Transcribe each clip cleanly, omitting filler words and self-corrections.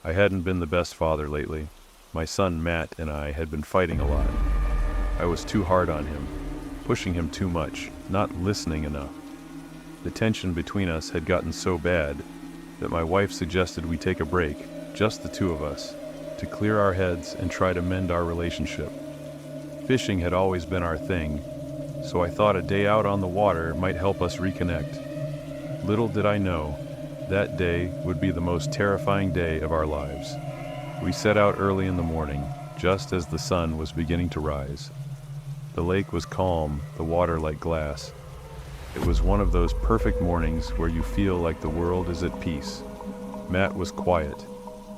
I hadn't been the best father lately. My son Matt and I had been fighting a lot. I was too hard on him, pushing him too much, not listening enough. The tension between us had gotten so bad that my wife suggested we take a break, just the two of us, to clear our heads and try to mend our relationship. Fishing had always been our thing, so I thought a day out on the water might help us reconnect. Little did I know, that day would be the most terrifying day of our lives. We set out early in the morning, just as the sun was beginning to rise. The lake was calm, the water like glass. It was one of those perfect mornings where you feel like the world is at peace. Matt was quiet,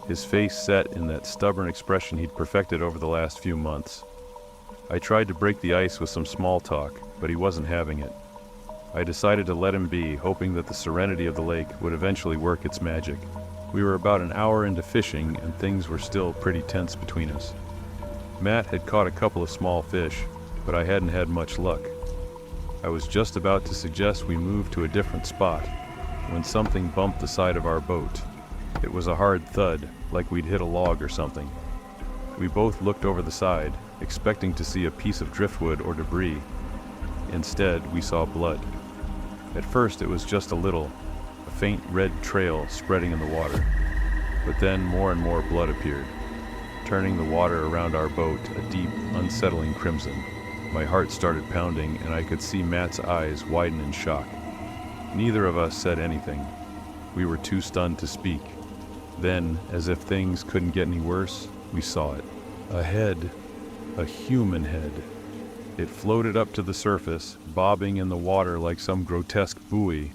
his face set in that stubborn expression he'd perfected over the last few months. I tried to break the ice with some small talk, but he wasn't having it. I decided to let him be, hoping that the serenity of the lake would eventually work its magic. We were about an hour into fishing, and things were still pretty tense between us. Matt had caught a couple of small fish, but I hadn't had much luck. I was just about to suggest we move to a different spot when something bumped the side of our boat. It was a hard thud, like we'd hit a log or something. We both looked over the side, expecting to see a piece of driftwood or debris. Instead, we saw blood. At first, it was just a faint red trail spreading in the water. But then more and more blood appeared, turning the water around our boat a deep, unsettling crimson. My heart started pounding, and I could see Matt's eyes widen in shock. Neither of us said anything. We were too stunned to speak. Then, as if things couldn't get any worse, we saw it. A head. A human head. It floated up to the surface, bobbing in the water like some grotesque buoy.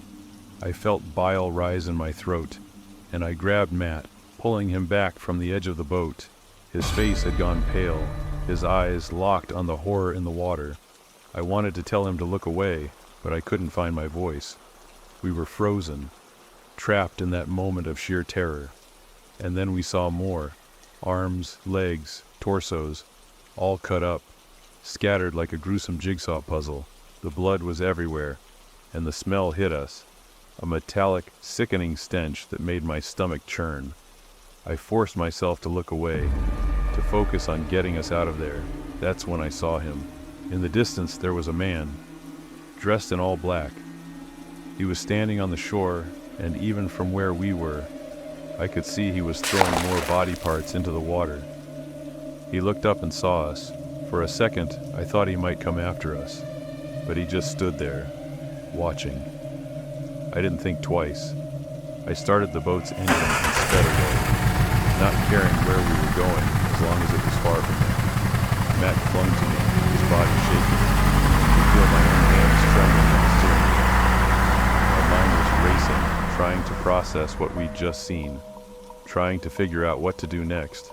I felt bile rise in my throat, and I grabbed Matt, pulling him back from the edge of the boat. His face had gone pale, his eyes locked on the horror in the water. I wanted to tell him to look away, but I couldn't find my voice. We were frozen, trapped in that moment of sheer terror. And then we saw more. Arms, legs, torsos, all cut up, scattered like a gruesome jigsaw puzzle. The blood was everywhere, and the smell hit us, a metallic, sickening stench that made my stomach churn. I forced myself to look away, to focus on getting us out of there. That's when I saw him. In the distance there was a man, dressed in all black. He was standing on the shore, and even from where we were, I could see he was throwing more body parts into the water. He looked up and saw us. For a second, I thought he might come after us, but he just stood there, watching. I didn't think twice. I started the boat's engine and sped away, not caring where we were going as long as it was far from there. Matt clung to me, his body shaking. I could feel my own hands trembling on the steering wheel. My mind was racing, trying to process what we'd just seen, trying to figure out what to do next.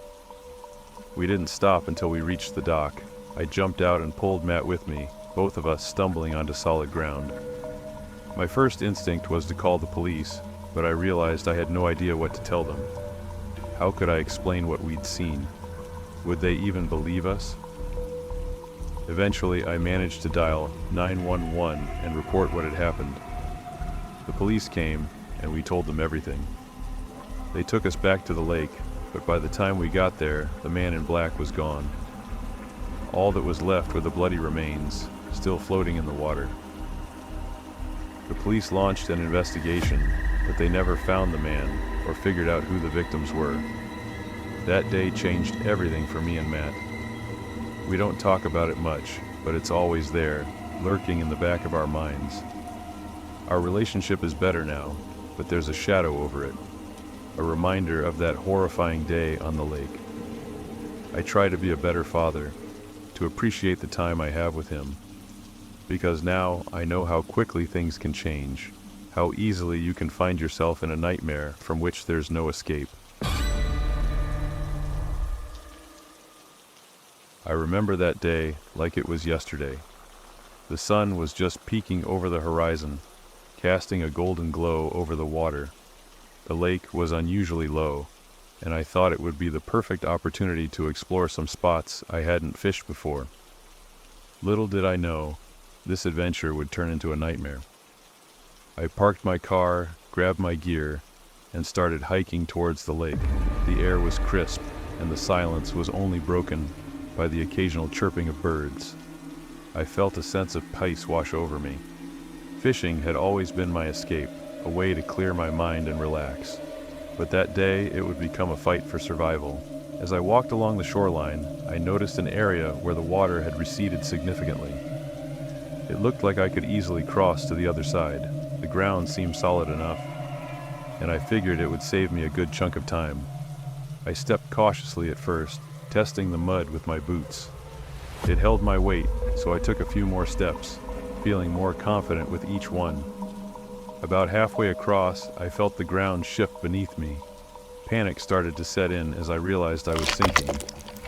We didn't stop until we reached the dock. I jumped out and pulled Matt with me, both of us stumbling onto solid ground. My first instinct was to call the police, but I realized I had no idea what to tell them. How could I explain what we'd seen? Would they even believe us? Eventually, I managed to dial 911 and report what had happened. The police came, and we told them everything. They took us back to the lake, but by the time we got there, the man in black was gone. All that was left were the bloody remains, still floating in the water. The police launched an investigation, but they never found the man or figured out who the victims were. That day changed everything for me and Matt. We don't talk about it much, but it's always there, lurking in the back of our minds. Our relationship is better now, but there's a shadow over it, a reminder of that horrifying day on the lake. I try to be a better father, to appreciate the time I have with him, because now I know how quickly things can change, how easily you can find yourself in a nightmare from which there's no escape. I remember that day like it was yesterday. The sun was just peeking over the horizon, casting a golden glow over the water. The lake was unusually low, and I thought it would be the perfect opportunity to explore some spots I hadn't fished before. Little did I know, this adventure would turn into a nightmare. I parked my car, grabbed my gear, and started hiking towards the lake. The air was crisp, and the silence was only broken by the occasional chirping of birds. I felt a sense of peace wash over me. Fishing had always been my escape, a way to clear my mind and relax. But that day, it would become a fight for survival. As I walked along the shoreline, I noticed an area where the water had receded significantly. It looked like I could easily cross to the other side. The ground seemed solid enough, and I figured it would save me a good chunk of time. I stepped cautiously at first, testing the mud with my boots. It held my weight, so I took a few more steps, feeling more confident with each one. About halfway across, I felt the ground shift beneath me. Panic started to set in as I realized I was sinking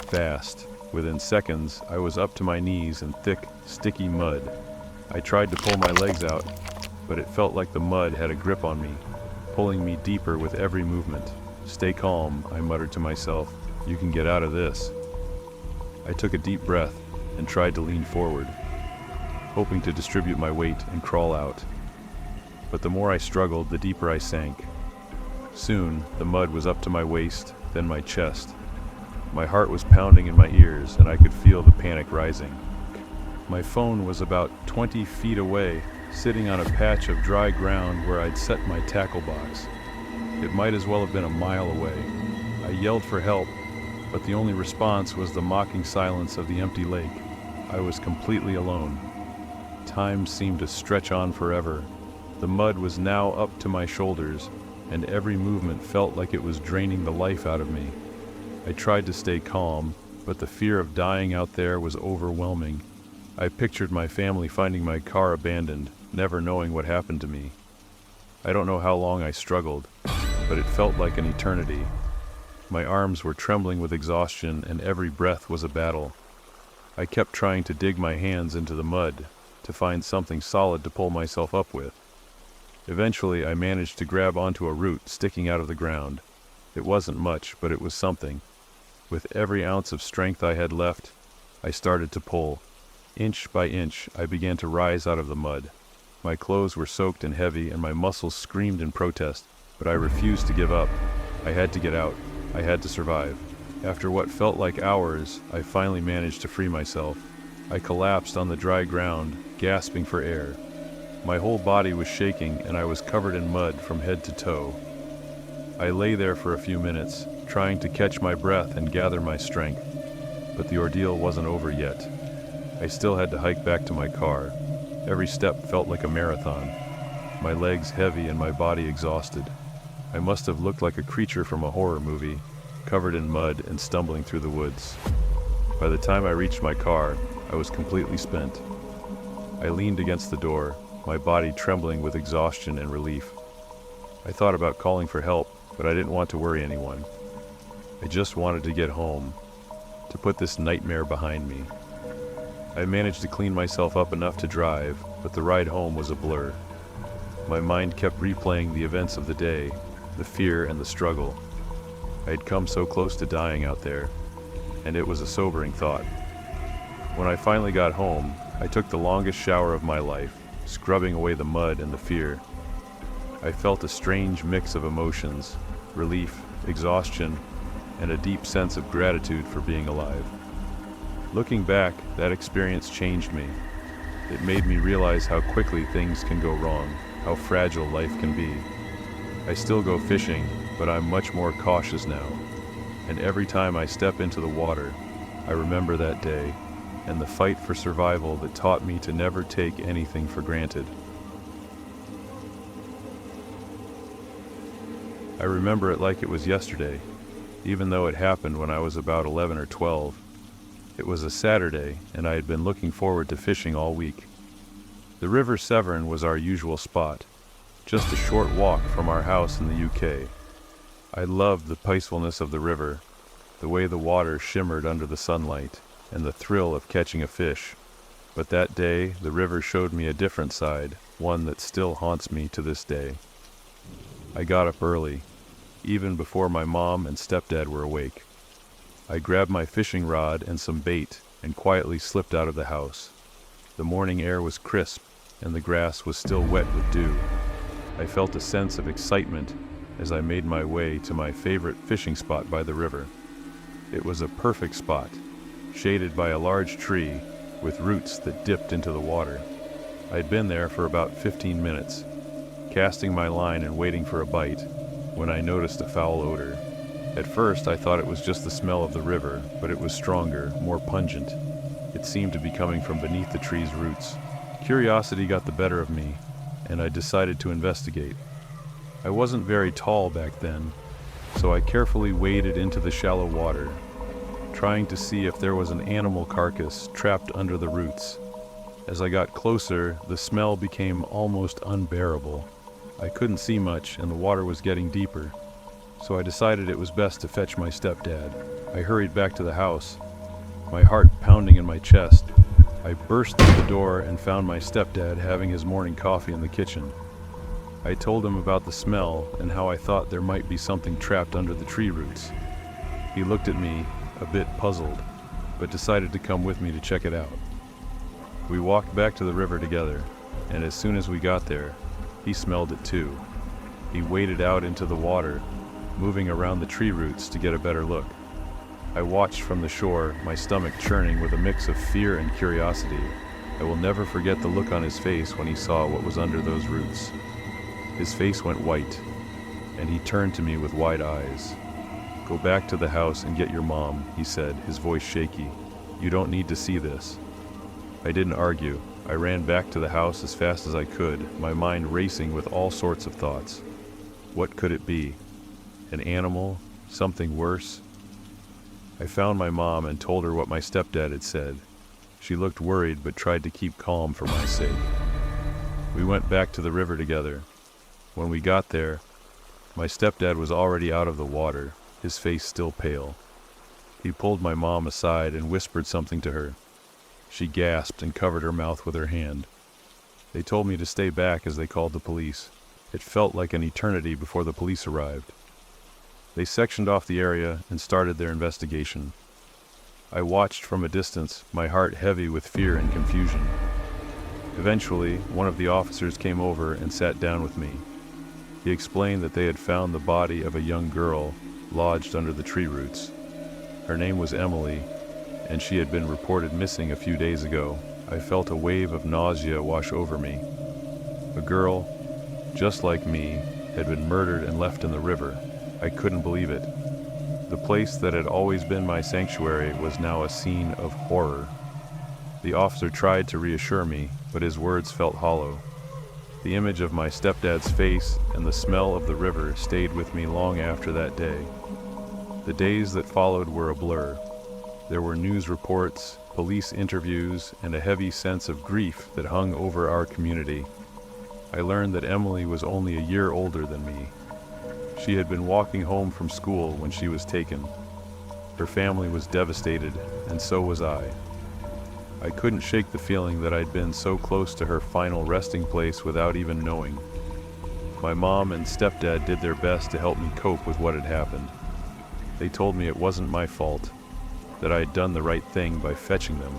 fast. Within seconds, I was up to my knees in thick, sticky mud. I tried to pull my legs out, but it felt like the mud had a grip on me, pulling me deeper with every movement. "Stay calm," I muttered to myself. "You can get out of this." I took a deep breath and tried to lean forward, hoping to distribute my weight and crawl out. But the more I struggled, the deeper I sank. Soon, the mud was up to my waist, then my chest. My heart was pounding in my ears, and I could feel the panic rising. My phone was about 20 feet away, sitting on a patch of dry ground where I'd set my tackle box. It might as well have been a mile away. I yelled for help, but the only response was the mocking silence of the empty lake. I was completely alone. Time seemed to stretch on forever. The mud was now up to my shoulders, and every movement felt like it was draining the life out of me. I tried to stay calm, but the fear of dying out there was overwhelming. I pictured my family finding my car abandoned, never knowing what happened to me. I don't know how long I struggled, but it felt like an eternity. My arms were trembling with exhaustion, and every breath was a battle. I kept trying to dig my hands into the mud, to find something solid to pull myself up with. Eventually, I managed to grab onto a root sticking out of the ground. It wasn't much, but it was something. With every ounce of strength I had left, I started to pull. Inch by inch, I began to rise out of the mud. My clothes were soaked and heavy, and my muscles screamed in protest, but I refused to give up. I had to get out. I had to survive. After what felt like hours, I finally managed to free myself. I collapsed on the dry ground, gasping for air. My whole body was shaking, and I was covered in mud from head to toe. I lay there for a few minutes, trying to catch my breath and gather my strength. But the ordeal wasn't over yet. I still had to hike back to my car. Every step felt like a marathon. My legs heavy and my body exhausted. I must have looked like a creature from a horror movie, covered in mud and stumbling through the woods. By the time I reached my car, I was completely spent. I leaned against the door, my body trembling with exhaustion and relief. I thought about calling for help, but I didn't want to worry anyone. I just wanted to get home, to put this nightmare behind me. I managed to clean myself up enough to drive, but the ride home was a blur. My mind kept replaying the events of the day, the fear and the struggle. I had come so close to dying out there, and it was a sobering thought. When I finally got home, I took the longest shower of my life, scrubbing away the mud and the fear. I felt a strange mix of emotions, relief, exhaustion, and a deep sense of gratitude for being alive. Looking back, that experience changed me. It made me realize how quickly things can go wrong, how fragile life can be. I still go fishing, but I'm much more cautious now. And every time I step into the water, I remember that day and the fight for survival that taught me to never take anything for granted. I remember it like it was yesterday, even though it happened when I was about 11 or 12. It was a Saturday, and I had been looking forward to fishing all week. The River Severn was our usual spot, just a short walk from our house in the UK. I loved the peacefulness of the river, the way the water shimmered under the sunlight, and the thrill of catching a fish. But that day, the river showed me a different side, one that still haunts me to this day. I got up early, even before my mom and stepdad were awake. I grabbed my fishing rod and some bait and quietly slipped out of the house. The morning air was crisp, and the grass was still wet with dew. I felt a sense of excitement as I made my way to my favorite fishing spot by the river. It was a perfect spot, shaded by a large tree with roots that dipped into the water. I'd been there for about 15 minutes, casting my line and waiting for a bite, when I noticed a foul odor. At first, I thought it was just the smell of the river, but it was stronger, more pungent. It seemed to be coming from beneath the tree's roots. Curiosity got the better of me, and I decided to investigate. I wasn't very tall back then, so I carefully waded into the shallow water, trying to see if there was an animal carcass trapped under the roots. As I got closer, the smell became almost unbearable. I couldn't see much, and the water was getting deeper, so I decided it was best to fetch my stepdad. I hurried back to the house, my heart pounding in my chest. I burst through the door and found my stepdad having his morning coffee in the kitchen. I told him about the smell and how I thought there might be something trapped under the tree roots. He looked at me, a bit puzzled, but decided to come with me to check it out. We walked back to the river together, and as soon as we got there, he smelled it too. He waded out into the water, moving around the tree roots to get a better look. I watched from the shore, my stomach churning with a mix of fear and curiosity. I will never forget the look on his face when he saw what was under those roots. His face went white, and he turned to me with wide eyes. "Go back to the house and get your mom," he said, his voice shaky. "You don't need to see this." I didn't argue. I ran back to the house as fast as I could, my mind racing with all sorts of thoughts. What could it be? An animal? Something worse? I found my mom and told her what my stepdad had said. She looked worried but tried to keep calm for my sake. We went back to the river together. When we got there, my stepdad was already out of the water, his face still pale. He pulled my mom aside and whispered something to her. She gasped and covered her mouth with her hand. They told me to stay back as they called the police. It felt like an eternity before the police arrived. They sectioned off the area and started their investigation. I watched from a distance, my heart heavy with fear and confusion. Eventually, one of the officers came over and sat down with me. He explained that they had found the body of a young girl lodged under the tree roots. Her name was Emily, and she had been reported missing a few days ago. I felt a wave of nausea wash over me. A girl, just like me, had been murdered and left in the river. I couldn't believe it. The place that had always been my sanctuary was now a scene of horror. The officer tried to reassure me, but his words felt hollow. The image of my stepdad's face and the smell of the river stayed with me long after that day. The days that followed were a blur. There were news reports, police interviews, and a heavy sense of grief that hung over our community. I learned that Emily was only a year older than me. She had been walking home from school when she was taken. Her family was devastated, and so was I. I couldn't shake the feeling that I'd been so close to her final resting place without even knowing. My mom and stepdad did their best to help me cope with what had happened. They told me it wasn't my fault, that I had done the right thing by fetching them.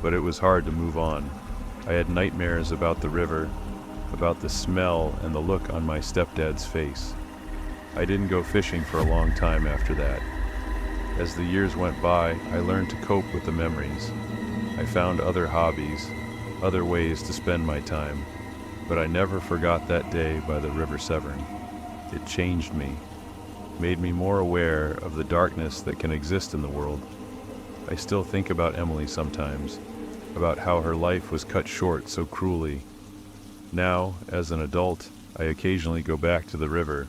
But it was hard to move on. I had nightmares about the river, about the smell and the look on my stepdad's face. I didn't go fishing for a long time after that. As the years went by, I learned to cope with the memories. I found other hobbies, other ways to spend my time, but I never forgot that day by the River Severn. It changed me, made me more aware of the darkness that can exist in the world. I still think about Emily sometimes, about how her life was cut short so cruelly. Now, as an adult, I occasionally go back to the river.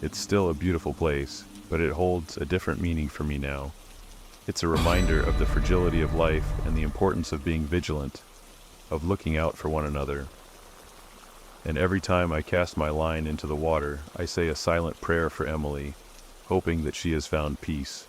It's still a beautiful place, but it holds a different meaning for me now. It's a reminder of the fragility of life and the importance of being vigilant, of looking out for one another. And every time I cast my line into the water, I say a silent prayer for Emily, hoping that she has found peace.